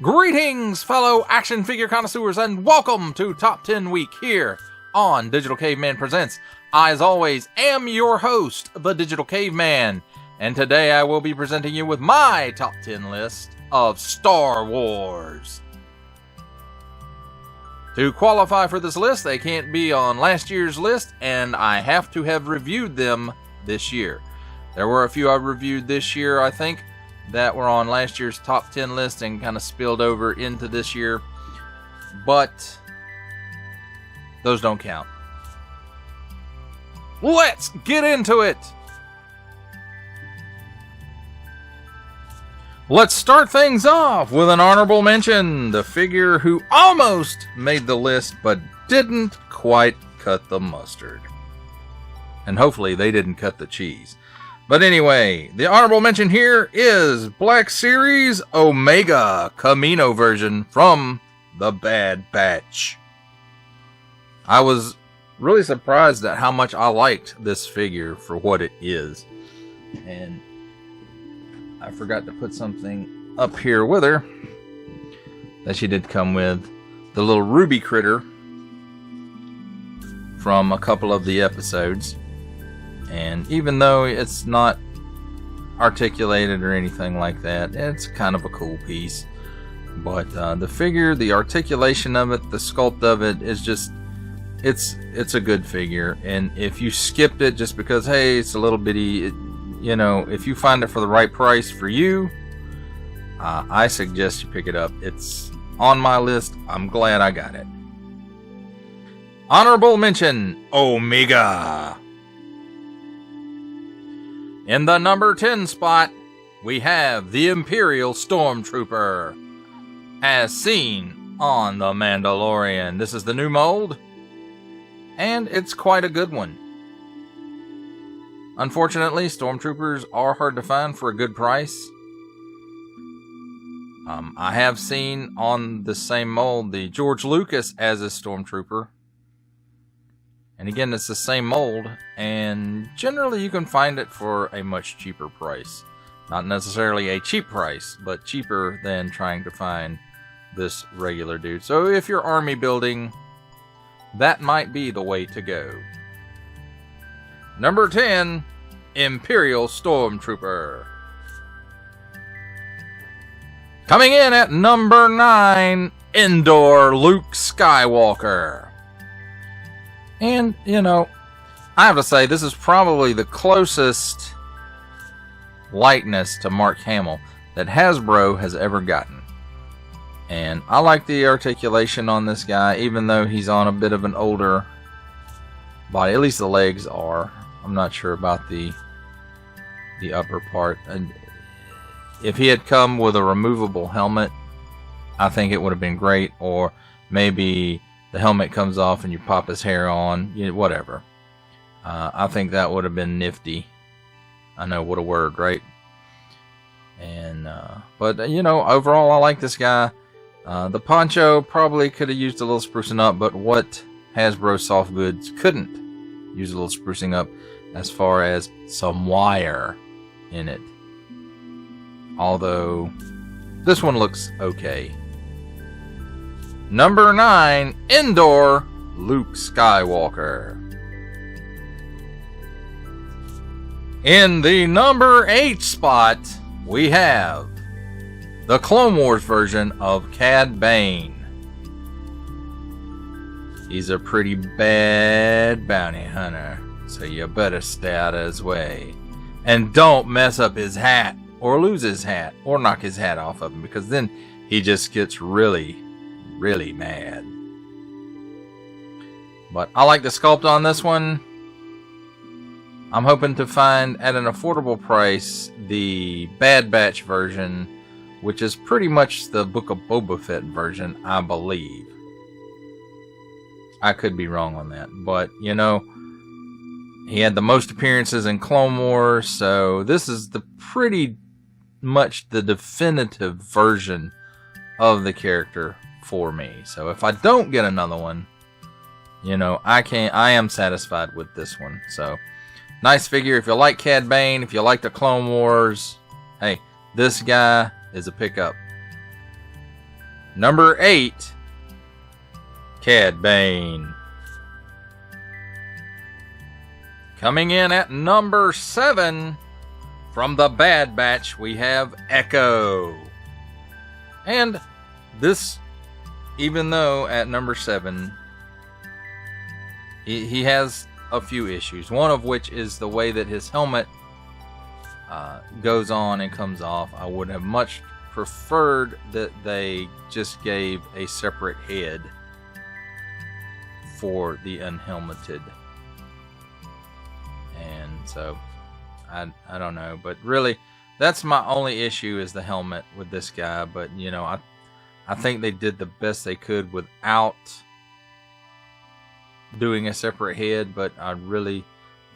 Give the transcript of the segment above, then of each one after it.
Greetings, fellow action figure connoisseurs, and welcome to Top 10 Week here on Digital Caveman Presents. I, as always, am your host, the Digital Caveman, and today I will be presenting you with my Top 10 list of Star Wars. To qualify for this list, they can't be on last year's list, and I have to have reviewed them this year. There were a few I reviewed this year, I think, that were on last year's top 10 list and kind of spilled over into this year, but those don't count. Let's get into it! Let's start things off with an honorable mention, the figure who almost made the list but didn't quite cut the mustard. And hopefully they didn't cut the cheese. But anyway, the honorable mention here is Black Series Omega Camino version from the Bad Batch. I was really surprised at how much I liked this figure for what it is. And I forgot to put something up here with her that she did come with. The little ruby critter from a couple of the episodes. And even though it's not articulated or anything like that, it's kind of a cool piece. But the figure, the articulation of it, the sculpt of it is just, it's a good figure. And if you skipped it just because, hey, it's a little bitty, you know, if you find it for the right price for you, I suggest you pick it up. It's on my list. I'm glad I got it. Honorable mention, Omega. In the number 10 spot, we have the Imperial Stormtrooper, as seen on The Mandalorian. This is the new mold, and it's quite a good one. Unfortunately, Stormtroopers are hard to find for a good price. I have seen on the same mold the George Lucas as a Stormtrooper. And again, it's the same mold, and generally you can find it for a much cheaper price. Not necessarily a cheap price, but cheaper than trying to find this regular dude. So if you're army building, that might be the way to go. Number 10, Imperial Stormtrooper. Coming in at number 9, Indoor Luke Skywalker. And, you know, I have to say, this is probably the closest likeness to Mark Hamill that Hasbro has ever gotten. And I like the articulation on this guy, even though he's on a bit of an older body. At least the legs are. I'm not sure about the upper part. And if he had come with a removable helmet, I think it would have been great. Or maybe the helmet comes off and you pop his hair on, whatever. I think that would have been nifty. I know, what a word, right? And but you know, overall, I like this guy. The poncho probably could have used a little sprucing up, but what Hasbro soft goods couldn't use a little sprucing up, as far as some wire in it. Although this one looks okay. Number 9, Indoor Luke Skywalker. In the number 8 spot, we have the Clone Wars version of CAD Bane. He's a pretty bad bounty hunter, so you better stay out of his way. And don't mess up his hat, or lose his hat, or knock his hat off of him, because then he just gets really mad. But I like the sculpt on this one. I'm hoping to find at an affordable price the Bad Batch version, which is pretty much the Book of Boba Fett version, I believe. I could be wrong on that, but you know, he had the most appearances in Clone Wars, so this is the pretty much the definitive version of the character for me. So if I don't get another one, you know, I am satisfied with this one. So nice figure. If you like CAD Bane, if you like the Clone Wars, hey, this guy is a pickup. Number 8, CAD Bane. Coming in at number 7, from the Bad Batch, we have Echo. And this, even though at number 7, he has a few issues. One of which is the way that his helmet goes on and comes off. I would have much preferred that they just gave a separate head for the unhelmeted. And so I don't know, but really that's my only issue is the helmet with this guy. But you know, I think they did the best they could without doing a separate head, but I really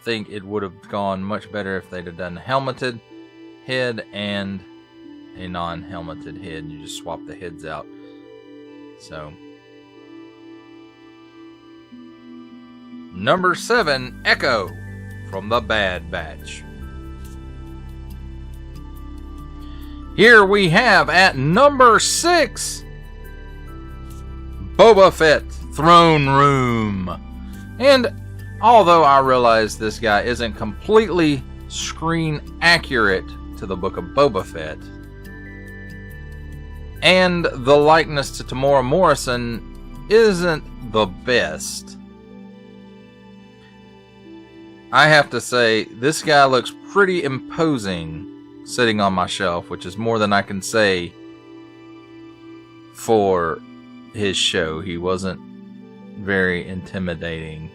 think it would have gone much better if they'd have done a helmeted head and a non-helmeted head. You just swap the heads out. So number 7, Echo from the Bad Batch. Here we have at number 6, Boba Fett, Throne Room. And although I realize this guy isn't completely screen accurate to the book of Boba Fett, and the likeness to Tamora Morrison isn't the best, I have to say this guy looks pretty imposing sitting on my shelf, which is more than I can say for his show. He wasn't very intimidating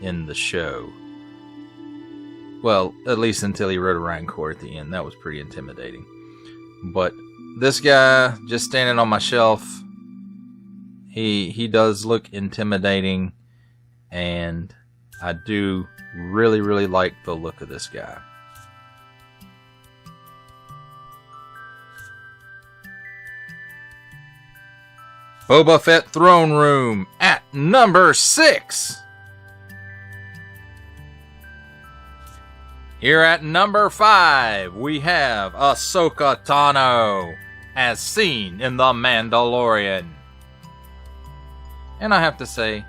in the show. Well, at least until he rode a Rancor at the end. That was pretty intimidating. But this guy, just standing on my shelf, he does look intimidating, and I do really, really like the look of this guy. Boba Fett Throne Room at number 6. Here at number 5, we have Ahsoka Tano, as seen in The Mandalorian. And I have to say,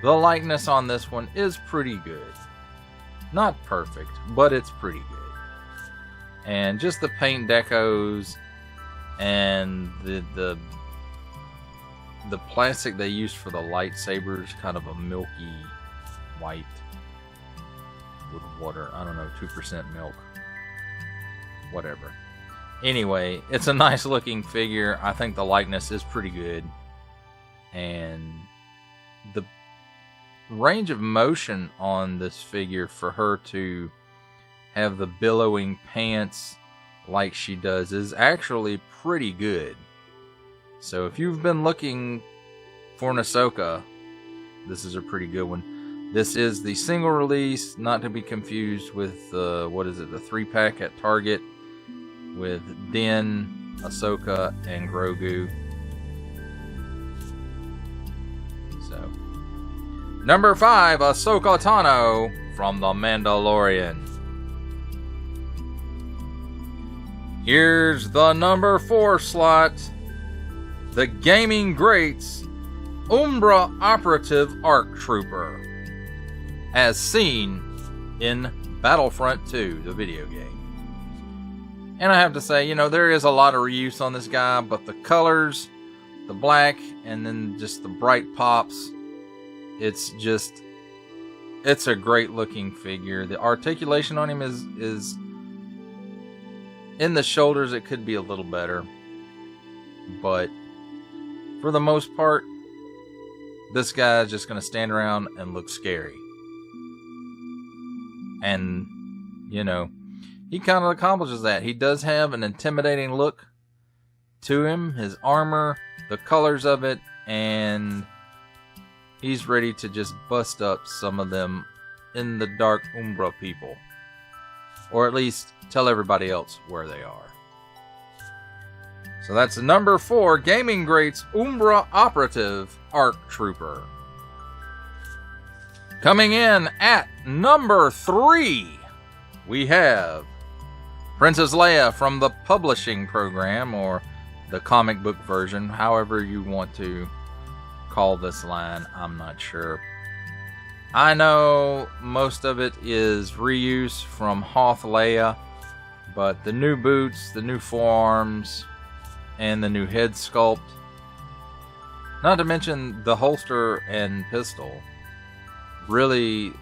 the likeness on this one is pretty good. Not perfect, but it's pretty good. And just the paint decos and the plastic they used for the lightsaber is kind of a milky white with water. I don't know, 2% milk. Whatever. Anyway, it's a nice looking figure. I think the likeness is pretty good. And the range of motion on this figure for her to have the billowing pants like she does is actually pretty good. So if you've been looking for an Ahsoka, this is a pretty good one. This is the single release, not to be confused with the 3-pack at Target with Din, Ahsoka, and Grogu. So, number 5, Ahsoka Tano from The Mandalorian. Here's the number 4 slot. The Gaming Greats Umbra Operative ARC Trooper, as seen in Battlefront 2, the video game. And I have to say, you know, there is a lot of reuse on this guy, but the colors, the black, and then just the bright pops, it's a great looking figure. The articulation on him is in the shoulders, it could be a little better, but for the most part, this guy is just going to stand around and look scary. And, you know, he kind of accomplishes that. He does have an intimidating look to him, his armor, the colors of it, and he's ready to just bust up some of them in the dark Umbra people. Or at least tell everybody else where they are. So that's number 4, Gaming Greats Umbra Operative ARC Trooper. Coming in at number 3, we have Princess Leia from the Publishing Program, or the comic book version, however you want to call this line, I'm not sure. I know most of it is reuse from Hoth Leia, but the new boots, the new forearms, and the new head sculpt, not to mention the holster and pistol, really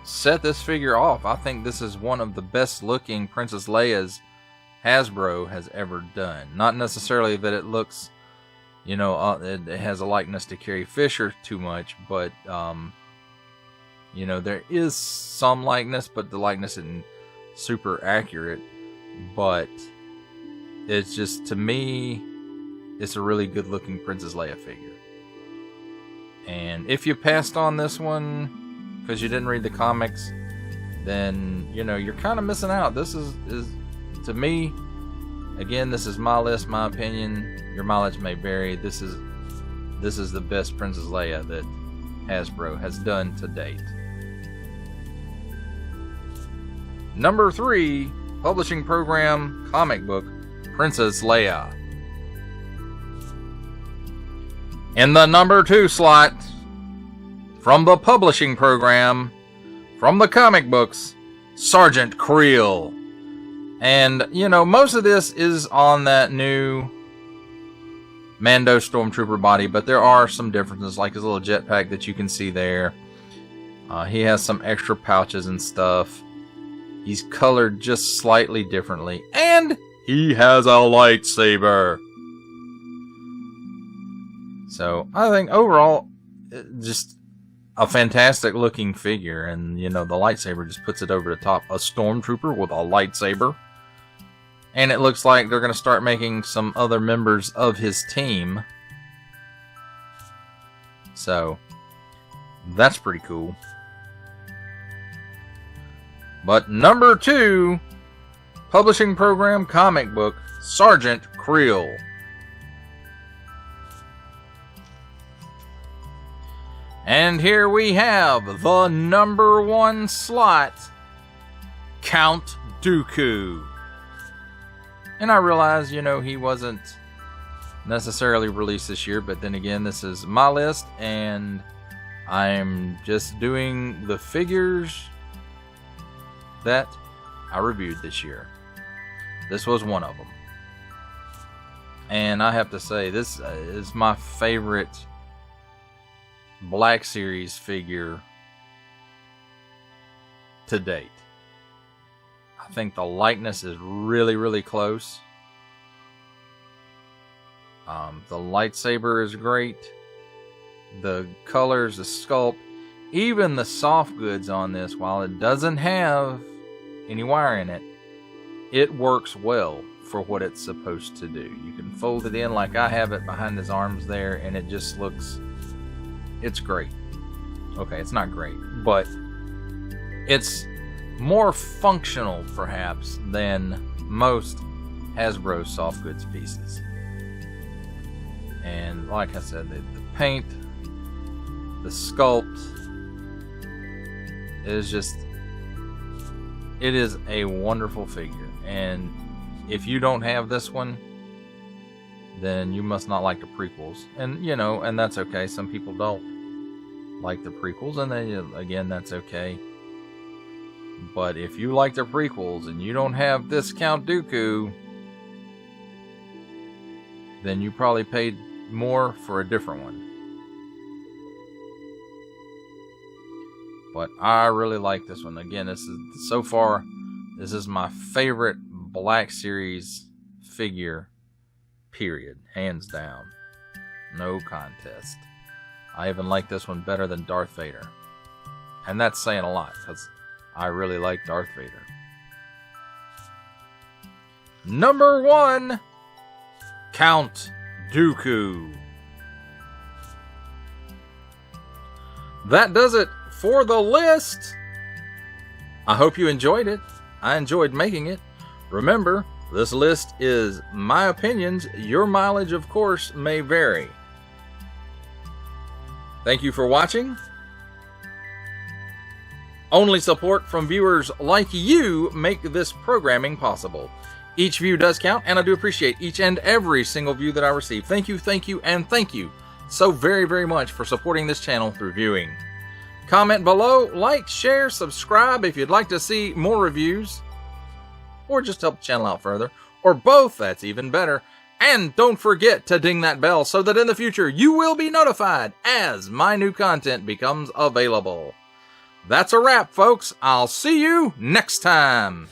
set this figure off. I think this is one of the best looking Princess Leia's Hasbro has ever done. Not necessarily that it looks, you know, it has a likeness to Carrie Fisher too much, but you know, there is some likeness, but the likeness isn't super accurate. But it's just, to me, it's a really good looking Princess Leia figure. And if you passed on this one because you didn't read the comics, then, you know, you're kind of missing out. This is to me, again, this is my list, my opinion. Your mileage may vary. This is the best Princess Leia that Hasbro has done to date. Number 3, Publishing Program Comic Book, Princess Leia. In the number 2 slot, from the Publishing Program, from the comic books, Sergeant Creel. And, you know, most of this is on that new Mando Stormtrooper body, but there are some differences, like his little jetpack that you can see there. He has some extra pouches and stuff. He's colored just slightly differently. And he has a lightsaber. So, I think overall, just a fantastic looking figure. And, you know, the lightsaber just puts it over the top. A Stormtrooper with a lightsaber. And it looks like they're going to start making some other members of his team. So, that's pretty cool. But number 2, Publishing Program Comic Book, Sergeant Creel. And here we have the number 1 slot, Count Dooku. And I realize, you know, he wasn't necessarily released this year, but then again, this is my list, and I'm just doing the figures that I reviewed this year. This was one of them. And I have to say, this is my favorite Black Series figure to date. I think the likeness is really, really close. The lightsaber is great. The colors, the sculpt, even the soft goods on this, while it doesn't have any wire in it, it works well for what it's supposed to do. You can fold it in like I have it behind his arms there, and it just looks, it's great. Okay, it's not great, but it's more functional perhaps than most Hasbro soft goods pieces. And like I said, the paint, the sculpt is just, it is a wonderful figure. And if you don't have this one, then you must not like the prequels. And, you know, and that's okay. Some people don't like the prequels, and then, again, that's okay. But if you like the prequels and you don't have this Count Dooku, then you probably paid more for a different one. But I really like this one. Again, this is, so far, this is my favorite Black Series figure, period. Hands down. No contest. I even like this one better than Darth Vader. And that's saying a lot, because I really like Darth Vader. Number 1, Count Dooku. That does it for the list. I hope you enjoyed it. I enjoyed making it. Remember, this list is my opinions. Your mileage, of course, may vary. Thank you for watching. Only support from viewers like you make this programming possible. Each view does count, and I do appreciate each and every single view that I receive. Thank you, and thank you so very, very much for supporting this channel through viewing. Comment below, like, share, subscribe if you'd like to see more reviews, or just help the channel out further, or both, that's even better. And don't forget to ding that bell so that in the future you will be notified as my new content becomes available. That's a wrap, folks. I'll see you next time.